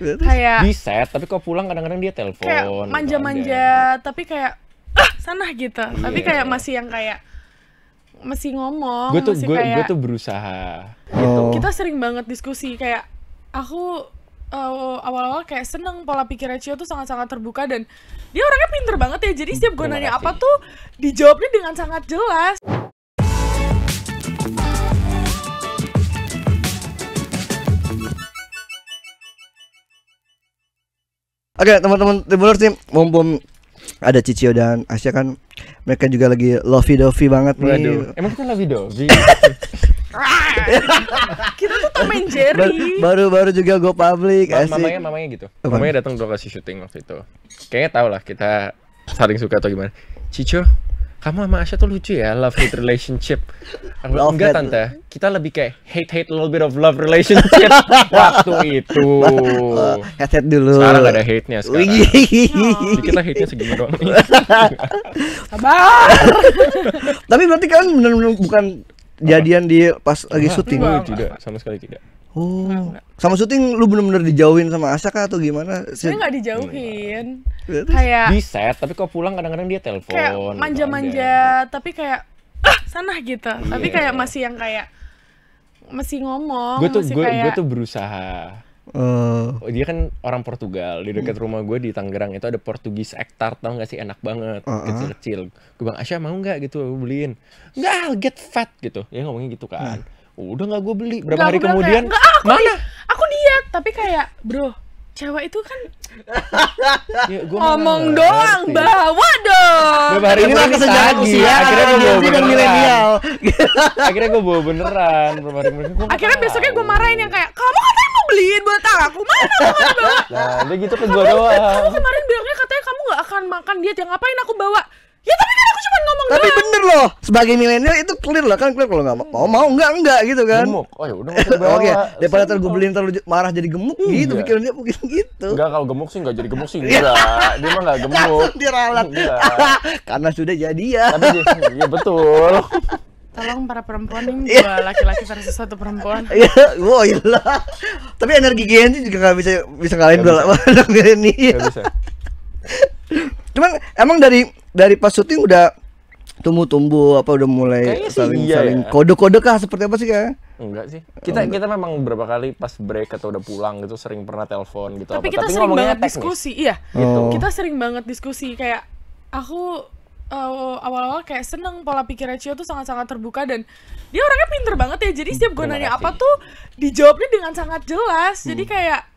kayak di set, tapi kok pulang kadang-kadang dia telepon. Kayak manja-manja, tapi kayak sana gitu. Tapi kayak masih yang kayak masih ngomong, Gue kayak tuh berusaha. kita sering banget diskusi kayak aku awal-awal kayak seneng pola pikirnya Cio tuh sangat-sangat terbuka dan dia orangnya pinter banget ya. Jadi setiap gue nanya apa tuh dijawabnya dengan sangat jelas. Oke, teman-teman Tribuners nih, mumpung ada Cicio dan Asya kan, mereka juga lagi lovey-dovey banget nih. Waduh, emang kita lovey-dovey? Kita tuh Tom and Jerry. Baru juga go public, asik. Mamanya gitu. Mamanya datang dulu kasih syuting waktu itu. Kayaknya tau lah kita saling suka atau gimana. Cicio, kamu sama Asya tuh lucu ya, love-hate relationship. Aku bilang, enggak tante, kita lebih kayak hate a little bit of love relationship waktu itu. Headset dulu. Sekarang gak ada hate-nya sekarang. Kita hate-nya segini doang. Sabar. Tapi berarti kan benar-benar bukan jadian di pas lagi syuting? Tidak, sama sekali tidak. Oh, sama syuting lu bener-bener dijauhin sama Asya kah atau gimana? Saya nggak dijauhin, kayak di set, tapi kok pulang kadang-kadang dia telepon. Kayak manja-manja, tapi kayak sana gitu. Tapi kayak masih yang kayak masih ngomong. Gue tuh berusaha. Dia kan orang Portugal, di dekat rumah gue di Tangerang itu ada Portugis Ektar, tau gak sih, enak banget, kecil-kecil. Gue bilang, Asya mau gak gitu, gue beliin. Enggak, I'll get fat gitu. Ya ngomongnya gitu kan. Udah gak gue beli. Berapa hari kemudian, kayak, mana? Aku diet, tapi kayak bro, cewek itu kan ya, ngomong doang, bawa dong. Beberapa hari ini nangis lagi. Akhirnya gue bawa beneran. Akhirnya gue bawa beneran. Akhirnya besoknya gue marahin yang kayak, kamu katanya mau beliin buat aku, mana aku gak bawa. Nah, dia gitu ke gue doang. Kamu kemarin bilangnya katanya kamu gak akan makan diet, yang ngapain aku bawa? Ya tapi kan aku cuma ngomong doang. Tapi bener loh, sebagai milenial itu clear lah kan, clear kalau nggak mau enggak gitu kan. Gemuk, oh ya udah nggak usah bawa. Oke, daripada ntar gue beliin terlalu marah jadi gemuk gitu, pikiran dia mungkin gitu. Enggak, kalau gemuk sih nggak jadi gemuk sih, enggak. Dia mah nggak gemuk. Dia ralat. Karena sudah jadi ya. Tapi iya betul. Tolong para perempuan ini dua laki-laki versus satu perempuan. Iya, wow iyalah. Tapi energi Genji juga nggak bisa ngalahin dua milenial. Nggak bisa. Cuman emang dari pas syuting udah tumbuh apa udah mulai saling ya. kode-kode kah seperti apa sih kayak? Enggak sih. Kita memang beberapa kali pas break atau udah pulang gitu sering pernah telepon gitu. Tapi kita sering banget diskusi, iya. Gitu. Kita sering banget diskusi kayak aku awal-awal kayak seneng pola pikirnya Cio tuh sangat-sangat terbuka dan dia orangnya pinter banget ya. Jadi setiap gue nanya apa tuh dijawabnya dengan sangat jelas. Jadi kayak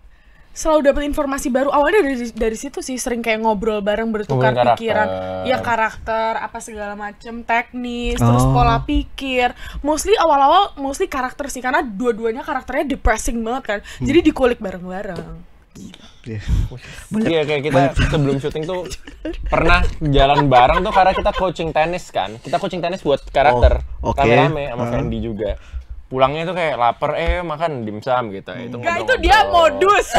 selalu dapat informasi baru. Awalnya dari situ sih, sering kayak ngobrol bareng, bertukar pikiran, ya karakter apa segala macem, teknis, terus pola pikir. Mostly awal-awal mostly karakter sih, karena dua-duanya karakternya depressing banget kan. Jadi dikulik bareng-bareng. Iya, kayak kita sebelum syuting tuh pernah jalan bareng tuh karena kita coaching tenis kan. Kita coaching tenis buat karakter, rame-rame sama Fendi juga. Pulangnya tuh kayak lapar, makan dimsum gitu. Enggak, itu dia modus.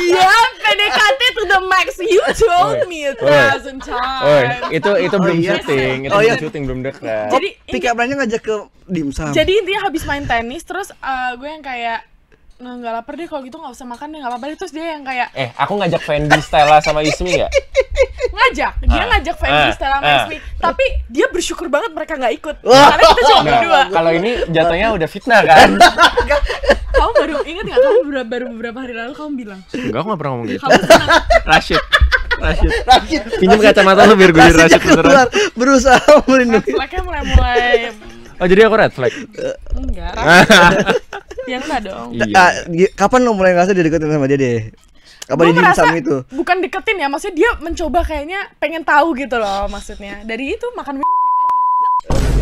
Dia PDKT to the max. You told me 1,000 times. Itu belum syuting, itu belum syuting, belum dekat. Jadi pick up-nya ngajak ke dimsum. Jadi intinya habis main tenis, terus gue yang kayak nggak lapar deh, kalau gitu nggak usah makan deh, nggak apa-apa deh. Terus dia yang kayak aku ngajak Fendi, Stella sama Ismi nggak? dia ngajak Fendi, Stella sama Ismi, tapi dia bersyukur banget mereka nggak ikut karena kita cuma berdua. Kalau ini jatuhnya udah fitnah kan? Kamu baru ingat nggak, kamu baru beberapa hari lalu kamu bilang enggak, aku nggak pernah ngomong gitu. Kamu senang. Rashid pinjam kacamata lu biar gue jadi Rashid beneran. Berusaha melindungi. Red flagnya mulai Oh jadi aku red flag? Enggak, ya enggak dong. Kapan lo mulai ngerasa dideketin sama dia deh? Apa di dimsum itu? Bukan deketin ya, maksudnya dia mencoba kayaknya pengen tahu gitu loh maksudnya. Dari itu makan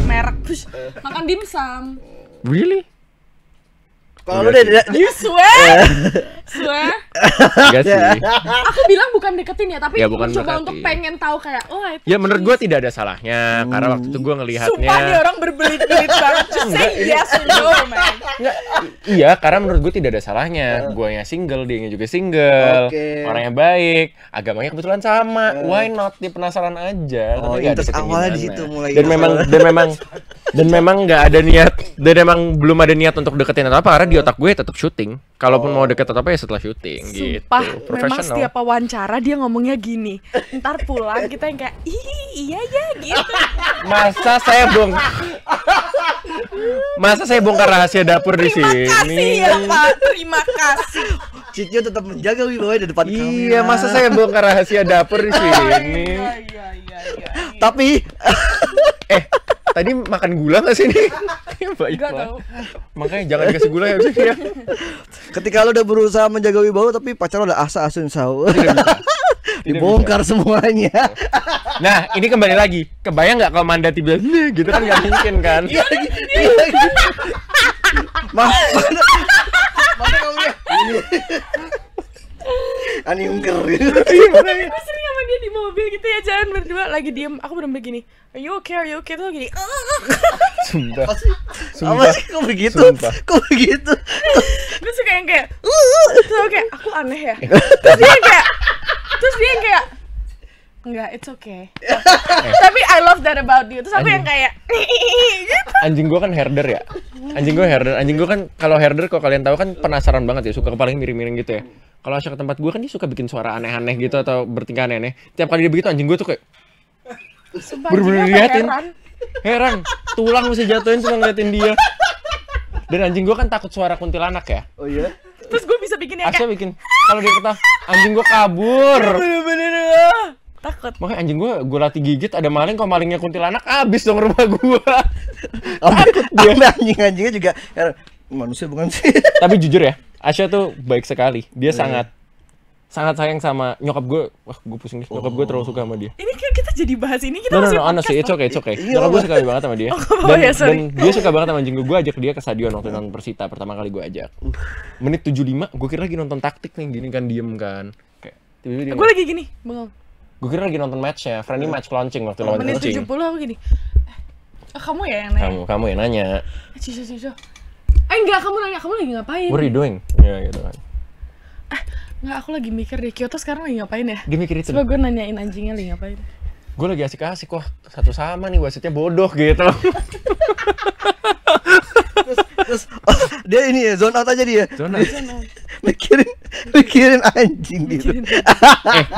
merek, makan dimsum. Really? Kalau lu deh, you swear? Swear? Enggak sih. Aku bilang bukan deketin ya, tapi ya, bukan mencoba deketin. untuk pengen tahu kayak ya menurut gue tidak ada salahnya karena waktu itu gue ngelihatnya. Sumpah nih orang berbelit-belit banget. Just say yes or no, man. Iya, karena menurut gue tidak ada salahnya. Guanya single, dianya juga single. Orangnya baik, agamanya kebetulan sama. Why not? Dia penasaran aja. Interest awalnya di situ mulai. Dan memang Dan memang nggak ada niat, dan memang belum ada niat untuk deketin atau apa, karena di otak gue tetap syuting. Kalaupun mau deket atau apa ya setelah syuting gitu. Sumpah, memang setiap wawancara dia ngomongnya gini. Ntar pulang kita yang kayak, iya ya gitu. Masa saya bongkar rahasia dapur di sini? Terima kasih ya Pak, terima kasih. Cicio tetap menjaga wibawa di depan kamera. Iya, masa saya bongkar rahasia dapur di sini? Iya. Tapi tadi makan gula nggak sih nih? Banyak Nggak banget. tahu. Makanya jangan dikasih gula ya sih ya. ketika lo udah berusaha menjaga wibawa tapi pacar lo udah asun saw. Dibongkar semuanya. Nah, ini kembali lagi. Kebayang nggak kalau Manda tiba gitu kan nggak mungkin kan? Iya. Mana kamu ya? Ani ungker. Gue sering sama dia di mobil gitu ya, jalan berdua lagi diem. Aku bener-bener gini, are you okay tuh gini. Sumpah. Apa sih kok begitu? Sumpah. Kok begitu? Gue suka yang kayak terus kayak aku aneh ya. Terus dia yang kayak enggak, it's okay. Tapi I love that about you. Terus aku yang kayak gitu. Anjing gua kan herder ya. Anjing gua kan kalau herder, kalau kalian tahu kan penasaran banget ya, suka kepalanya miring-miring gitu ya. Kalau Asya ke tempat gua kan dia suka bikin suara aneh-aneh gitu atau bertingkah aneh-aneh. Tiap kali dia begitu anjing gua tuh kayak Sumpah, bener-bener anjingnya liatin. heran. Heran, tulang bisa jatuhin cuma ngeliatin dia. Dan anjing gua kan takut suara kuntilanak ya. Oh iya. Terus gue bisa bikin yang Asya kayak bikin kalau dia ketawa, anjing gua kabur. bener-bener takut. Makanya anjing gua latih gigit, ada maling, kalau malingnya kuntilanak abis dong rumah gua. Takut dia. Anjing-anjingnya juga manusia bukan sih? Tapi jujur ya, Asya tuh baik sekali. Dia sangat sayang sama nyokap gue. Wah, gue pusing nih. Nyokap gue terlalu suka sama dia. Ini kan kita jadi bahas ini, kita No, masih honestly, it's podcast, okay. Iya, Nyokap gue suka banget sama dia. ya, sorry. Dan dia suka banget sama anjing gue. Gue ajak dia ke stadion waktu nonton Persita. Pertama kali gue ajak. Menit 75, gue kira lagi nonton taktik nih. Gini kan, diem kan. Kayak tiba-tiba dia. Gue lagi gini, bengong. Gue kira lagi nonton matchnya. Friendly match launching waktu lawan Menit Kucing. 70 aku gini. Kamu ya yang nanya? Kamu yang nanya. Ciso. Enggak, kamu nanya, kamu lagi ngapain? What are you doing? Ya gitu kan. Enggak, aku lagi mikir deh, Kyoto sekarang lagi ngapain ya? Dia mikir itu. Coba gue nanyain anjingnya lagi ngapain. Gue lagi asik-asik, wah satu sama nih, wasitnya bodoh gitu. Terus dia ini ya zone out aja dia. Zona. Mikirin anjing gitu.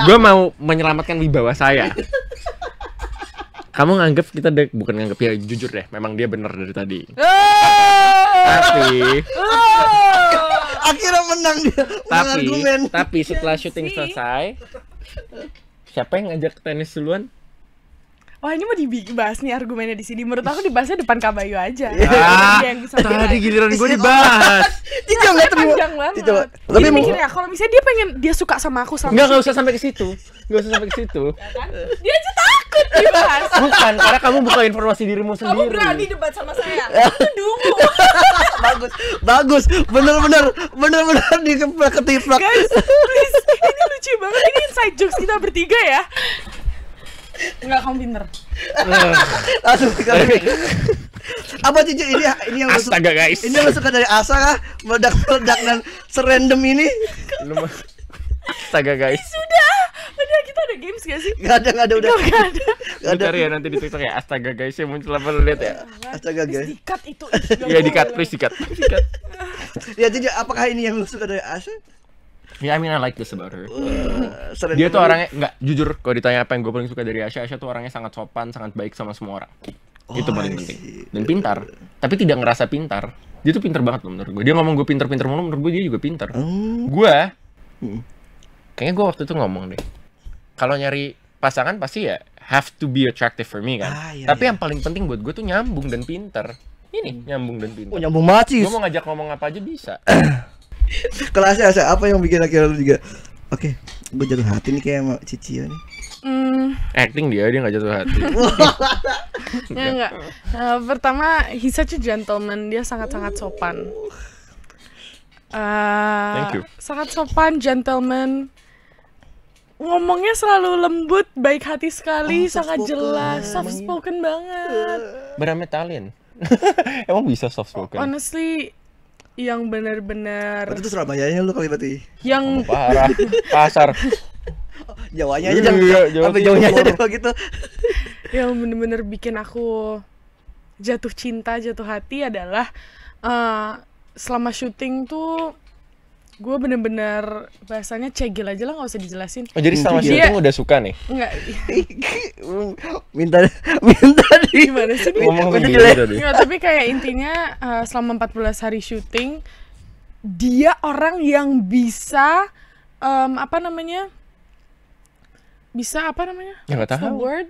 Gue mau menyelamatkan wibawa saya. Kamu nganggep kita bukan nganggep ya, jujur deh, memang dia bener dari tadi. Tapi Akhirnya menang dia. Menang argumen. tapi setelah syuting selesai, siapa yang ngajak tenis duluan? Wah, ini mau dibahas nih argumennya di sini. Menurut aku dibahasnya depan Kabayu aja. Dia yang bisa Tadi giliran gue dibahas. Tidak nggak terima. panjang banget. Coba. Tapi Tapi mikir ya, kalau misalnya dia suka sama aku sama Enggak usah sampai ke situ. Enggak usah sampai ke situ. kan? Dia aja takut dibahas. Bukan, karena kamu buka informasi dirimu Kamu sendiri. berani debat sama saya. Dungu. bagus. Bener-bener ketiplak. Guys, please. Ini lucu banget. Ini inside jokes kita bertiga ya. Enggak, kamu pinter. Langsung kali. Apa Cici ini yang lu suka? Astaga guys. Ini lu suka dari Asa kah? Meledak-meledak dan serandom ini? Astaga guys. Udah kita ada games gak sih? Gak ada udah. Gak ada. Gak ada. Bentar ya, nanti di TikTok ya. Astaga guys, ya muncul apa lu lihat ya. Astaga guys. Dikat itu. Ya di-cut, please di-cut. Ya Cici, apakah ini yang lu suka dari Asa? Ya, I mean I like this about her. Serandom Dia tuh ini. orangnya nggak jujur, kalau ditanya apa yang gue paling suka dari Asya tuh orangnya sangat sopan, sangat baik sama semua orang. Itu paling penting. Dan pintar, tapi tidak ngerasa pintar. Dia tuh pintar banget loh menurut gue. Dia ngomong gue pintar-pintar mulu, menurut gue dia juga pintar. Gue kayaknya gue waktu itu ngomong deh, kalau nyari pasangan pasti ya have to be attractive for me kan. Iya, Tapi iya. yang paling penting buat gue tuh nyambung dan pintar. Ini nyambung dan pintar. Oh, nyambung macis. Gue mau ngajak ngomong apa aja bisa. Kalau Asa apa yang bikin akhirnya lu juga? Oke, gue jatuh hati nih kayak sama Cici nih. Acting dia nggak jatuh hati. Ya enggak. Pertama, he's such a gentleman. Dia sangat-sangat sopan. Thank you. Sangat sopan, gentleman. Ngomongnya selalu lembut, baik hati sekali, soft sangat spoken. jelas, soft spoken banget. Beramnya Italian. Emang bisa soft spoken? Honestly, yang benar-benar Berarti itu Surabayanya lu kali berarti. yang Parah. Pasar. Jawanya aja Iya, jangan Jawa sampai Timur. jauhnya aja deh begitu. yang benar-benar bikin aku jatuh cinta, jatuh hati adalah selama syuting tuh gue bener-bener bahasanya cegil aja lah, nggak usah dijelasin. Oh jadi selama syuting udah suka nih? Enggak. minta Gimana sih? Ngomong Minta gitu jelek. tadi. Nggak, tapi kayak intinya selama 14 hari syuting dia orang yang bisa bisa Ya nggak What's the tahu. word?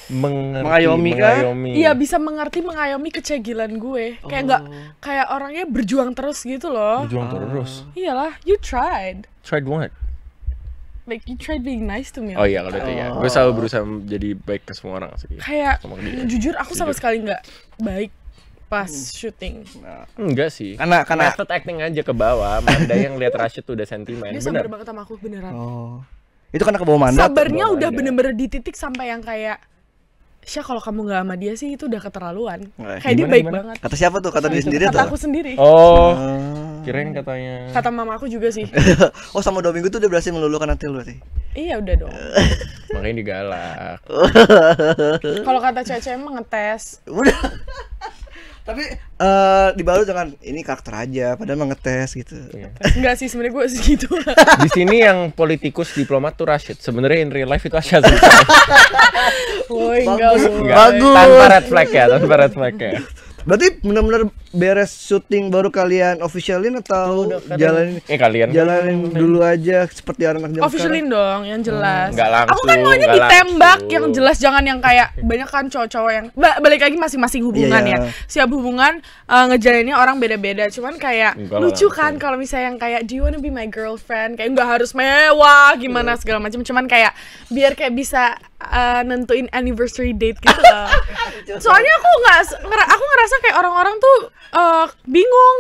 Mengayomi kah? Iya, bisa mengayomi kecegilan gue. Kayak nggak kayak orangnya berjuang terus gitu loh. Berjuang terus. Iyalah, you tried. Tried what? Like you tried being nice to me. Oh iya kalau itu ya. Gue selalu berusaha jadi baik ke semua orang sih. Kayak Sama dia. jujur aku sama sekali nggak baik pas syuting. Enggak sih. Karena method acting aja ke bawah. Manda yang lihat Rashid tuh udah sentimen. Dia Bener. sabar banget sama aku beneran. itu karena kebawa mandat. Sabarnya bawa udah Manda. bener-bener di titik sampai yang kayak Syah, kalau kamu nggak sama dia sih itu udah keterlaluan. Nggak, Kayak dia gimana, baik gimana? banget. Kata siapa tuh? Kata dia sendiri Kata atau? aku sendiri. Oh. Kirain katanya. Kata mama aku juga sih. Oh sama 2 minggu tuh udah berhasil meluluhkan Atil berarti. Iya udah dong. Makanya digalak. Kalau kata cewek-cewek emang ngetes. Udah. Tapi dibalut dengan ini karakter aja, padahal mah ngetes gitu. Iya. Enggak sih sebenarnya gue segitu. Di sini yang politikus diplomat tuh Rashid. Sebenarnya in real life itu Asya. Woi, enggak Bagus. lu. Bagus. Tanpa red flag ya, tanpa red flag ya. Berarti benar-benar beres syuting baru kalian officialin atau jalanin Kalian jalanin dulu aja seperti anak zaman Officialin dong yang jelas. Nggak langsung, Aku kan maunya nggak ditembak langsung. yang jelas, jangan yang kayak banyak kan cowok-cowok yang balik lagi masing-masing hubungan Iya, ya. iya. Siap hubungan ngejalaninnya orang beda-beda. Cuman kayak Enggak lah, lucu langsung. kan kalau misalnya yang kayak do you wanna be my girlfriend? Kayak nggak harus mewah gimana segala macam. Cuman kayak biar kayak bisa nentuin anniversary date gitu loh. Soalnya aku ngerasa kayak orang-orang tuh bingung.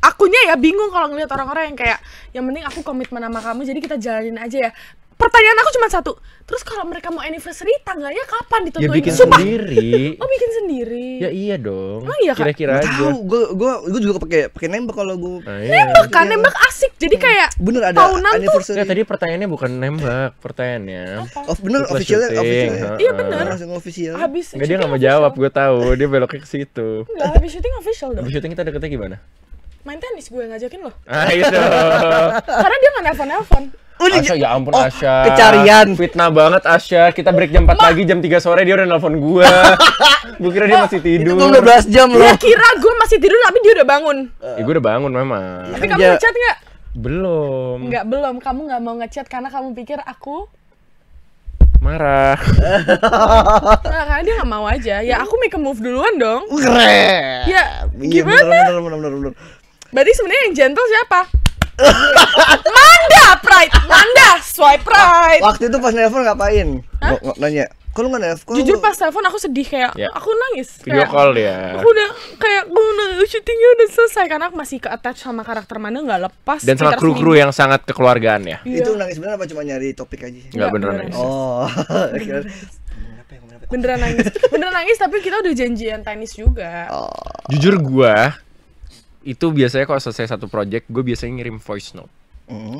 Akunya ya bingung kalau ngeliat orang-orang yang kayak yang penting aku komitmen sama kamu jadi kita jalanin aja ya. Pertanyaan aku cuma satu. Terus kalau mereka mau anniversary tanggalnya kapan Ya ditentuin? bikin Sumpah. sendiri. Oh, bikin sendiri. Ya iya dong. Oh iya, Kak? Kira-kira aja. Tahu, gue juga pakai nembak kalau gue. Nah, iya. Nembak kan, nembak asik. Jadi kayak Bener ada tahunan tuh. anniversary. Nggak, tadi pertanyaannya bukan nembak, pertanyaannya. Bener Setelah officialnya syuting, officialnya. Iya, bener. Langsung official. Habis Enggak, dia nggak mau syuting jawab, official. gue tahu. Dia beloknya ke situ. Enggak, habis syuting official dong. Habis syuting kita deketnya gimana? Main tenis gue ngajakin loh. Ah itu. Karena dia nggak nelpon-nelpon. Asya, ya ampun Asya. kecarian. Fitnah banget Asya. Kita break jam 4 pagi, jam 3 sore dia udah nelpon gua. Gua kira dia masih Itu tidur. belum 12 jam loh. Dia kira gue masih tidur tapi dia udah bangun. Ya gua udah bangun memang. Tapi kamu Ja- ngechat nggak? Belum. Nggak, belum. Kamu nggak mau ngechat karena kamu pikir aku Marah. nah, karena dia nggak mau aja. Ya aku make a move duluan dong. Keren. Ya Iya, gimana? bener. Berarti sebenarnya yang gentle siapa? Manda, Pride. Manda, swipe right. Waktu itu pas nelpon ngapain? Nanya. Kok lu nggak nelpon? Jujur pas telepon aku sedih kayak Ya. aku nangis. Video Kayak, call dia. Aku udah kayak syutingnya udah selesai karena aku masih ke attach sama karakter Manda nggak lepas. Dan sama sekitar kru-kru yang sangat kekeluargaan ya. seminggu. Itu Iya. nangis bener apa cuma nyari topik aja? Enggak beneran beneran. nangis. Oh. Beneran nangis. Beneran nangis tapi kita udah janjian tenis juga. Jujur gua itu biasanya kalau selesai satu project, gue biasanya ngirim voice note.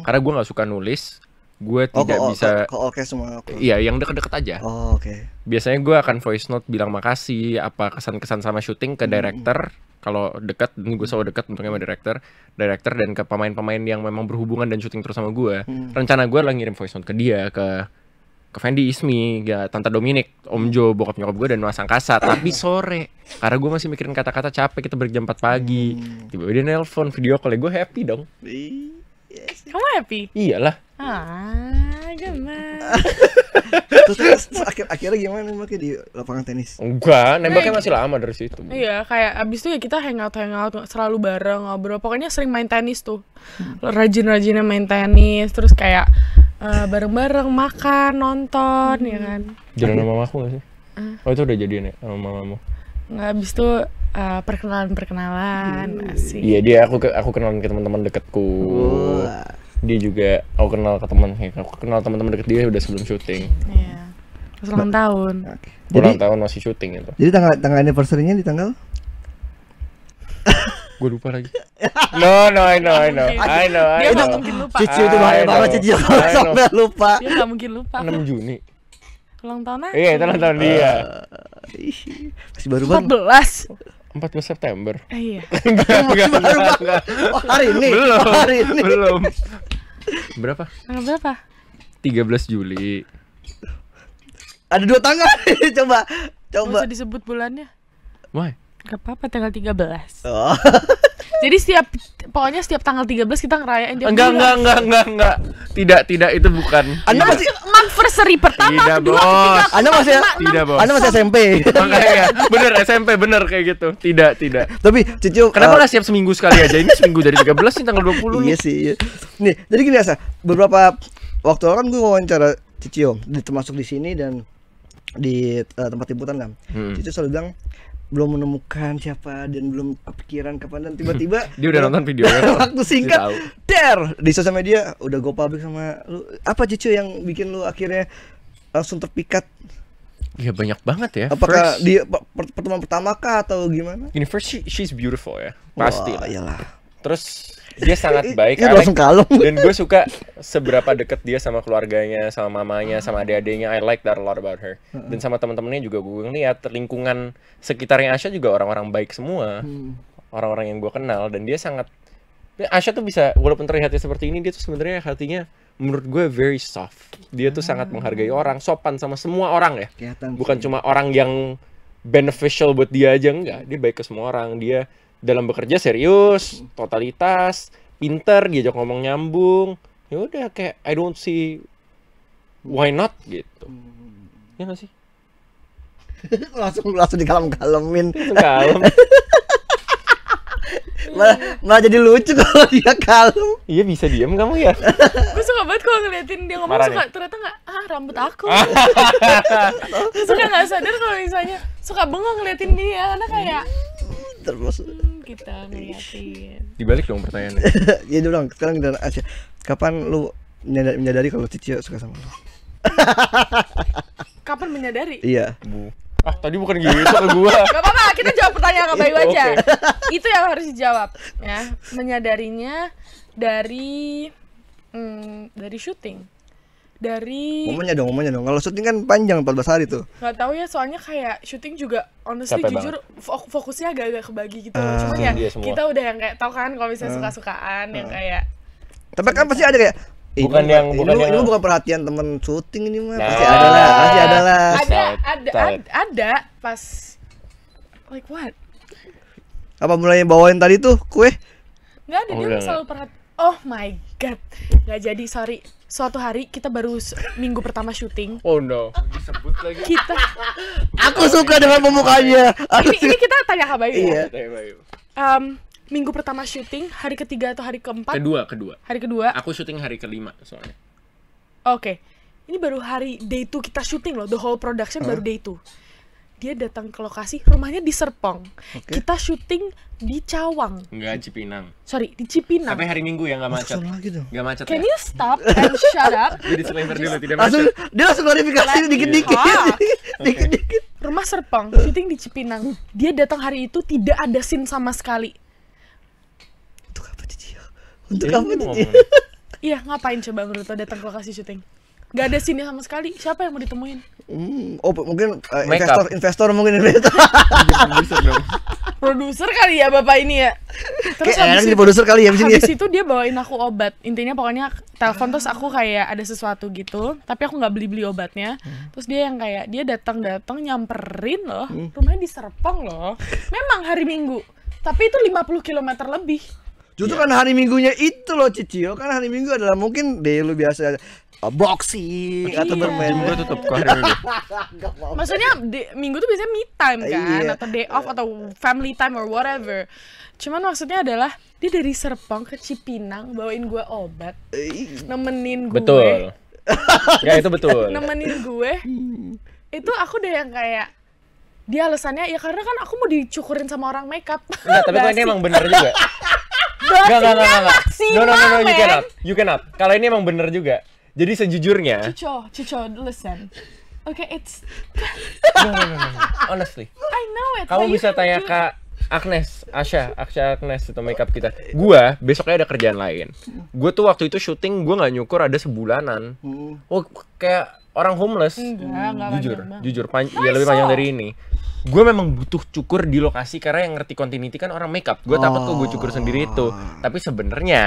Karena gue nggak suka nulis, gue tidak bisa. Ke orkes semua. Iya, yang deket-deket aja. Oh, oke. Biasanya gue akan voice note bilang makasih, apa kesan-kesan sama syuting ke director. Kalau dekat, dan gue selalu dekat untungnya sama director dan ke pemain-pemain yang memang berhubungan dan syuting terus sama gue. Rencana gue adalah ngirim voice note ke dia, ke Fendi Ismi, ya Tante Dominic, Om Jo, bokap nyokap gue dan Mas Angkasa. Tapi sore, karena gue masih mikirin kata-kata capek, kita break jam 4 pagi. Tiba-tiba dia nelpon, video call, gue happy dong. Kamu happy? Iyalah. Gemes. Terus akhirnya gimana makanya di lapangan tenis? Enggak, nembaknya masih lama dari situ. Iya, kayak abis itu ya kita hangout selalu bareng ngobrol. Pokoknya sering main tenis tuh. Rajin-rajinnya main tenis, terus kayak bareng-bareng makan, nonton, ya kan. Jalan sama mamaku gak sih? Oh itu udah jadian ya sama mamamu? Nggak, abis itu perkenalan, asik. Iya dia, aku kenalan ke teman-teman dekatku. Dia juga aku kenal teman-teman deket dia udah sebelum syuting. Iya. Pas ulang tahun. Ulang tahun masih syuting itu. Jadi tanggal anniversary-nya di tanggal? Gue lupa lagi. No, I know. Dia nggak mungkin lupa. Cici itu bahaya I banget know. Cici kalau I know. sampai lupa. Dia nggak mungkin lupa. 6 Juni. Ulang tahun aku. Iya, itu ulang tahun dia. Masih baru-baru. 14. 14 September. Iya. Enggak. Oh, hari ini. Belum. Berapa? Tanggal berapa? 13 Juli. Ada 2 tanggal. Coba. Gak usah disebut bulannya. Why? Gak apa-apa, tanggal 13. Oh. Jadi pokoknya setiap tanggal 13 kita ngerayain dia. Enggak. Tidak, itu bukan. Anda masih anniversary pertama, Tidak, kedua, Bos. ketiga, Anda masih Tidak, Bos. Anda masih SMP. Makanya bener SMP bener kayak gitu. Tidak. Tapi Cicio Kenapa nggak siap seminggu sekali aja? Ini seminggu dari 13 nih tanggal 20 nih. Iya sih. Iya. Nih, jadi gini Asa, beberapa waktu lalu kan gue wawancara Cicio, termasuk di sini dan di tempat liputan kan. Cicio selalu bilang belum menemukan siapa dan belum kepikiran kapan, dan tiba-tiba Dia udah nonton videonya kok. waktu singkat di sosial media udah go public sama lu. Apa Cicio yang bikin lu akhirnya langsung terpikat? Ya banyak banget ya. Apakah di pertemuan pertama kah atau gimana? Ini first she's beautiful ya. Pasti Wah, lah. iyalah. Terus dia sangat baik. Iya, langsung kalem. Dan gue suka seberapa deket dia sama keluarganya, sama mamanya, sama adik-adiknya. I like that a lot about her. Dan sama teman-temannya juga gue ngeliat lingkungan sekitarnya Asya juga orang-orang baik semua. Orang-orang yang gue kenal, dan dia sangat, Asya tuh bisa, walaupun terlihatnya seperti ini, dia tuh sebenarnya hatinya menurut gue very soft. Dia tuh sangat menghargai orang, sopan sama semua orang ya. Kelihatan Bukan sih. cuma orang yang beneficial buat dia aja, enggak. Dia baik ke semua orang. Dia dalam bekerja serius, totalitas, pinter, diajak ngomong nyambung. Ya udah kayak I don't see why not gitu. Ya nggak sih? langsung dikalem-kalemin. Kalem. malah jadi lucu kalau dia kalem. Iya, bisa diam kamu ya. Gue suka banget kalau ngeliatin dia ngomong, Marah suka nih? ternyata nggak rambut aku. Suka nggak sadar kalau misalnya suka bengong ngeliatin dia, karena kayak Terus kita ngeliatin. Dibalik dong pertanyaannya. ya dong, sekarang dan Asya, kapan lu menyadari kalau Cicio suka sama lu? Kapan menyadari? Iya. Tadi bukan gitu ke gua. Gak apa-apa, kita jawab pertanyaan Kak Bayu aja. Oke. Itu yang harus dijawab ya. Menyadarinya dari syuting. Momennya dong. Kalau syuting kan panjang 14 hari tuh. Nggak tahu ya, soalnya kayak syuting juga honestly Capek jujur fokusnya agak-agak kebagi gitu. Cuman ya Dia semua. kita udah yang kayak tahu kan kalau misalnya suka-sukaan yang kayak Tapi kan pasti ada kayak Bukan yang- ini bukan perhatian temen syuting ini mah. Nah. Pasti ada lah. ada pas like what? Apa mulai bawain tadi tuh kue? Nggak ada, Oh, dia enggak. selalu perhatian. Oh my god, nggak jadi, sorry. Suatu hari kita baru minggu pertama syuting. Oh no, disebut lagi. Kita Aku suka dengan pemukanya. ini kita tanya Kak Bayu ya. Iya. Minggu pertama syuting, hari ketiga atau hari keempat? Kedua. Hari kedua. Aku syuting hari kelima soalnya. Oke. Ini baru hari day 2 kita syuting loh. The whole production baru day 2. Dia datang ke lokasi, rumahnya di Serpong. Oke. Kita syuting di Cawang. Enggak, Cipinang. Sorry, di Cipinang. Tapi hari Minggu ya, nggak macet. Kesel lagi dong. Nggak macet Can ya. you stop and shut up? Jadi disclaimer dulu, tidak Langsung macet. dia langsung klarifikasi Let me dikit-dikit. talk. Dikit-dikit. Rumah Serpong, syuting di Cipinang. Dia datang hari itu tidak ada scene sama sekali. Untuk apa Cicio? Untuk Jadi apa mau Cicio? ngomong. Iya, ngapain coba menurut lo datang ke lokasi syuting? Gak ada scene sama sekali. Siapa yang mau ditemuin? Mungkin Makeup. investor mungkin investor. Produser dong. Produser kali ya bapak ini ya. Terus Kayak enak habis jadi itu, produser kali ya di sini. habis itu dia bawain aku obat. Intinya pokoknya telepon terus aku kayak ada sesuatu gitu, tapi aku nggak beli obatnya. Terus dia yang kayak dia datang nyamperin loh. Rumahnya di Serpong loh. Memang hari Minggu. Tapi itu 50 km lebih. Justru kan hari Minggunya itu loh Cicio, kan hari Minggu adalah mungkin deh lu biasa boxing atau Iya. bermain. Gym gua tutup kok hari Minggu. Maksudnya Minggu tuh biasanya me time kan, Iya. atau day off atau family time or whatever. Cuman maksudnya adalah dia dari Serpong ke Cipinang bawain gue obat, nemenin gue. Betul. Ya itu betul. Nemenin gue. Itu aku deh yang kayak dia alasannya ya karena kan aku mau dicukurin sama orang makeup. Enggak, tapi kok ini emang bener juga. Basinya maksimal, No, you men. cannot. You cannot. Kalau ini emang bener juga. Jadi sejujurnya, Cico, listen. Okay, it's no. Honestly. I know it. Kamu but you bisa can tanya do- ke Asya Agnes itu makeup kita. Gua besoknya ada kerjaan lain. Gua tuh waktu itu syuting gua nggak nyukur ada sebulanan. Oh, kayak orang homeless. Enggak Jujur, panjang banget. jujur ya lebih panjang dari ini. gue memang butuh cukur di lokasi karena yang ngerti continuity kan orang makeup. Gue takut kok gue cukur sendiri itu. Tapi sebenarnya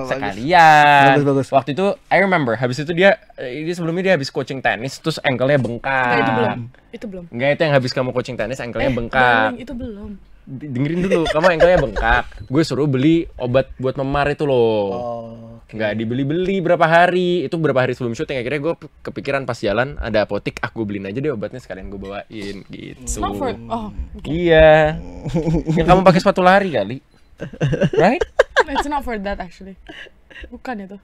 sekalian. Bagus. Waktu itu I remember habis itu dia sebelumnya dia habis coaching tenis terus ankle-nya bengkak. Itu belum. Enggak, itu yang habis kamu coaching tenis ankle-nya bengkak. Itu belum. Dengerin dulu, kamu ankle-nya bengkak. Gue suruh beli obat buat memar itu loh. Nggak dibeli-beli berapa hari. Itu berapa hari sebelum syuting. Akhirnya gue kepikiran pas jalan ada apotek, aku beliin aja deh obatnya sekalian gue bawain gitu. Iya. Yang kamu pakai sepatu lari kali. Right? It's not for that actually. Bukan itu.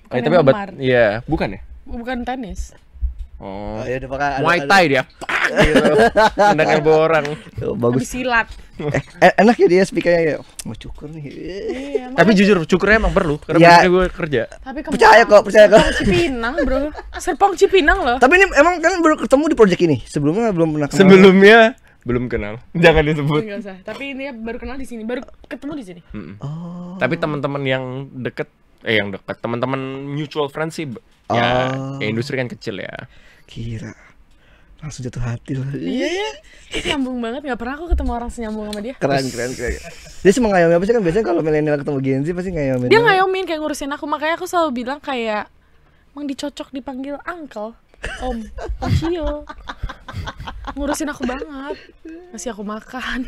Bukan tapi obat, iya, bukan ya? Bukan tenis. Oh, ya udah pakai Muay Thai dia. Gitu. Tendang elbow orang. Bagus. Habis silat. Enak ya dia speakernya ya. Mau cukur nih. Iya, tapi jujur cukurnya emang perlu karena gue kerja. Tapi percaya kok. Serpong Cipinang, Bro. Serpong Cipinang loh. Tapi ini emang kan baru ketemu di project ini. Sebelumnya belum pernah kenal. Sebelumnya belum kenal. Jangan disebut. Enggak usah. Tapi ini baru kenal di sini, baru ketemu di sini. Tapi teman-teman yang deket teman-teman mutual friends sih ya industri kan kecil ya. Kira langsung jatuh hati loh. Iya. Nyambung banget, nggak pernah aku ketemu orang senyambung sama dia. Keren. Dia sih mengayomi apa sih kan biasanya kalau milenial ketemu Gen Z pasti ngayomin. Dia ngayomin kayak ngurusin aku, makanya aku selalu bilang kayak emang dicocok dipanggil uncle, om Cio. Ngurusin aku banget, ngasih aku makan.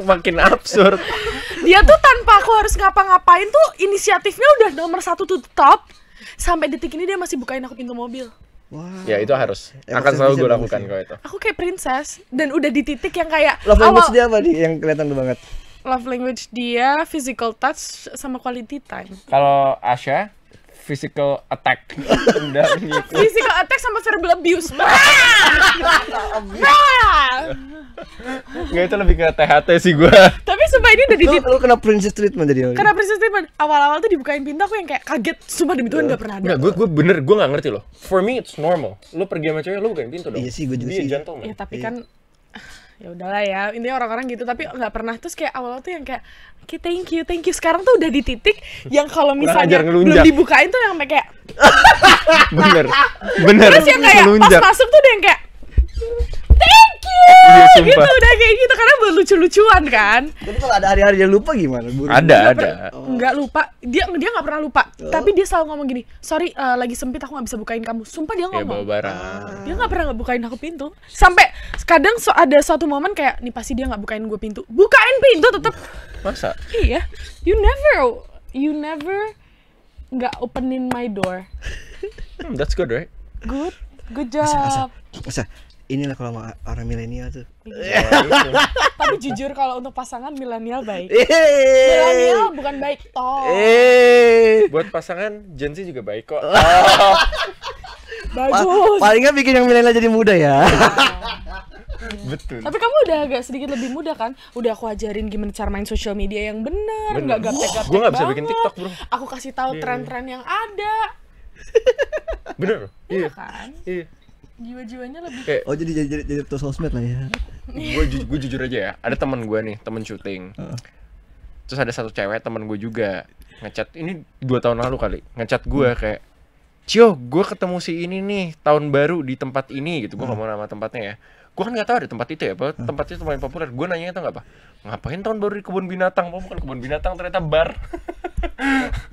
Makin absurd. Dia tuh tanpa aku harus ngapa-ngapain tuh inisiatifnya udah nomor 1 to the top. Sampai detik ini dia masih bukain aku pintu mobil. Wah. Ya itu harus. Akan selalu gue lakukan kalau itu. Aku kayak princess dan udah di titik yang kayak love language dia apa nih yang kelihatan tuh banget? Love language dia physical touch sama quality time. Kalau Asya physical attack. Physical attack sama verbal abuse. Nggak, itu lebih ke THT sih gue. Tapi sumpah ini udah di Lu kena princess treatment jadi. Karena princess treatment awal-awal tuh dibukain pintu aku yang kayak kaget. Sumpah demi Tuhan gak pernah ada. Nggak, gue nggak ngerti loh. For me it's normal. Lu pergi sama cewek lu bukain pintu dong. Iya sih, gue juga sih. Gentleman. Ya tapi kan ya udahlah ya, intinya orang-orang gitu, tapi nggak pernah. Terus kayak awal tuh yang kayak okay, thank you. Sekarang tuh udah di titik yang kalau misalnya belum dibukain tuh yang kayak bener terus yang kayak pas masuk tuh dia yang kayak thank you gitu, udah kayak gitu karena lucu-lucuan kan. Tapi kalau ada hari-hari dia lupa gimana? Ada. Nggak lupa, dia nggak pernah lupa. Tapi dia selalu ngomong gini, sorry lagi sempit aku nggak bisa bukain kamu. Sumpah dia ngomong. Ya, bawa barang. Dia nggak pernah bukain aku pintu. Sampai kadang ada suatu momen kayak nih pasti dia nggak bukain gue pintu. Bukain pintu tetap. Masa? Iya, you never nggak openin my door. That's good, right? Good job. Masa inilah kalau orang milenial tuh. Tapi jujur kalau untuk pasangan milenial baik. Milenial bukan baik toh. Buat pasangan Gen Z juga baik kok. Bagus. Paling nggak bikin yang milenial jadi muda ya. Betul. Tapi kamu udah agak sedikit lebih muda kan? Udah aku ajarin gimana cara main social media yang benar, nggak gaptek-gaptek. Gue nggak bisa bikin TikTok, bro. Aku kasih tahu tren-tren yang ada. Bener? Iya kan? Iya. Jiwa-jiwanya lebih. Oh jadi ketua sosmed lah ya. Gue jujur aja ya. Ada teman gue nih, teman syuting. Terus ada satu cewek teman gue juga ngechat. Ini 2 tahun lalu kali. Ngechat gue kayak, Cio, gue ketemu si ini nih tahun baru di tempat ini gitu. Gue nggak mau nama tempatnya ya. Gue kan nggak tahu ada tempat itu ya. Tempat itu paling populer. Gue nanya itu nggak apa? Ngapain tahun baru di kebun binatang? Bukan kebun binatang, ternyata bar.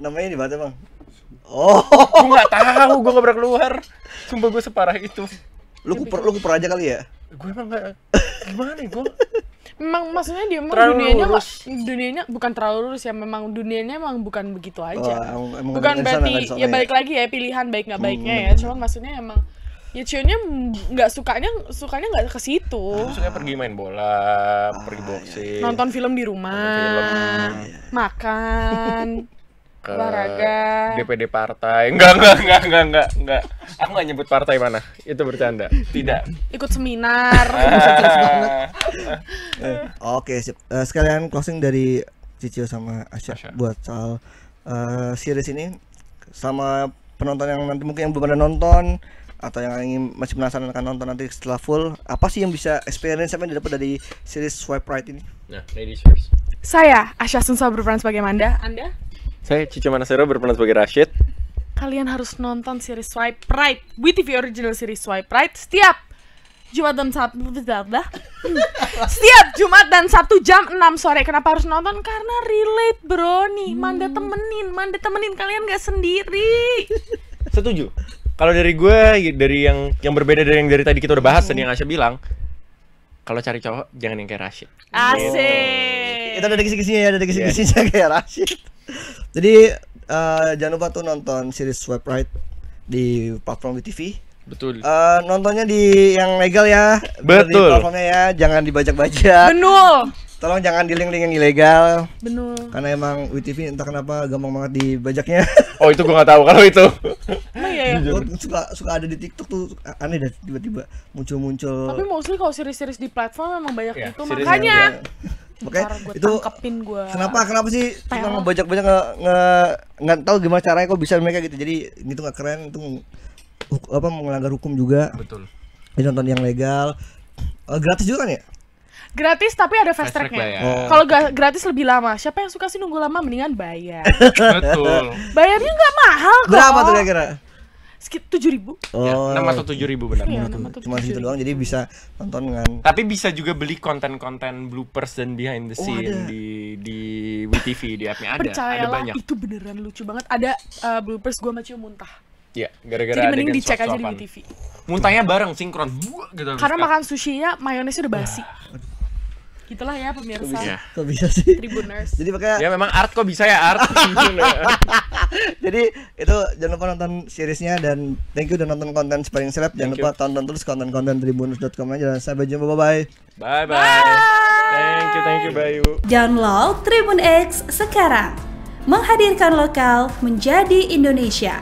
Namanya di mana bang? Oh, gue nggak tahu, gue nggak pernah keluar. Sumpah gue separah itu. Lu kuper aja kali ya? Gue emang nggak, gimana ya gue? Memang maksudnya dia dunianya bukan terlalu lurus ya. Memang dunianya emang bukan begitu aja. Bukan berarti ya balik lagi ya pilihan baik nggak baiknya ya. Cuman maksudnya emang ya Cio-nya nggak sukanya nggak ke situ. Suka pergi main bola, pergi boxing, nonton film di rumah, makan. Olahraga, DPD partai. Enggak. Aku nggak nyebut partai mana. Itu bercanda. Tidak. Ikut seminar. Oke, sip. Sekalian closing dari Cicio sama Asya buat soal series ini sama penonton yang nanti mungkin yang belum pernah nonton atau yang ingin masih penasaran akan nonton nanti setelah full, apa sih yang bisa experience apa yang didapat dari series Swipe Right ini? Nah, ladies first. Saya Asya Sunsa berperan sebagai Manda. Anda? Saya Cicio Manasero berperan sebagai Rashid. kalian harus nonton series Swipe Right, WeTV original series Swipe Right setiap Jumat dan Sabtu. Setiap Jumat dan Sabtu jam 6 sore. Kenapa harus nonton? Karena relate bro nih. Manda temenin kalian gak sendiri. Setuju. Kalau dari gue, dari yang berbeda dari yang dari tadi kita udah bahas dan yang Asya bilang, kalau cari cowok jangan yang kayak Rashid. Asik. Itu ada kisi-kisinya ya, ada kisi-kisinya kayak Rashid. Jadi jangan lupa tuh nonton series Swipe Right di platform WeTV. Betul. Nontonnya di yang legal ya. Betul. Di platformnya ya, jangan dibajak-bajak. Benul. Tolong jangan di link-link yang ilegal. Benul. Karena emang WeTV entah kenapa gampang banget dibajaknya. Oh itu gue nggak tahu kalau itu. Emang iya ya? suka ada di TikTok tuh aneh dah tiba-tiba muncul. Tapi mostly kalau series-series di platform memang banyak Ya, itu. series Makanya Makanya ntar gua itu tangkepin gua. kenapa sih Pel. suka ngebajak-bajak nggak tahu gimana caranya kok bisa mereka gitu. Jadi itu nggak keren, itu melanggar hukum juga. Betul. Jadi nonton yang legal. Gratis juga kan ya? Gratis tapi ada fast Fast track tracknya. lah ya. Kalau gratis lebih lama. Siapa yang suka sih nunggu lama? Mendingan bayar. Betul. Bayarnya nggak mahal kok. Berapa tuh kira-kira? Sekitar 7.000. Ya, 6 atau 7.000 benar. Iya, 6 atau Cuma segitu 7.000. doang, jadi bisa nonton dengan Tapi bisa juga beli konten-konten bloopers dan behind the scene ada. di WeTV, di app-nya ada Percayalah banyak. itu beneran lucu banget. Ada bloopers gua sama Cio muntah. Iya, gara-gara Jadi mending adegan dicek aja di suap-suapan. WeTV. Muntahnya bareng sinkron. Buah, gitu. Karena makan sushinya mayonesnya udah basi. Gitulah ya pemirsa. Iya. kok bisa sih? Tribuners. Jadi makanya Ya memang art kok bisa ya art. jadi itu jangan lupa nonton seriesnya dan thank you udah nonton konten Sparring Seleb. Jangan Thank lupa tonton terus konten-konten tribuners.com aja dan sampai jumpa, bye. Bye bye. Thank you Bayu. Download Tribun X sekarang. Menghadirkan lokal menjadi Indonesia.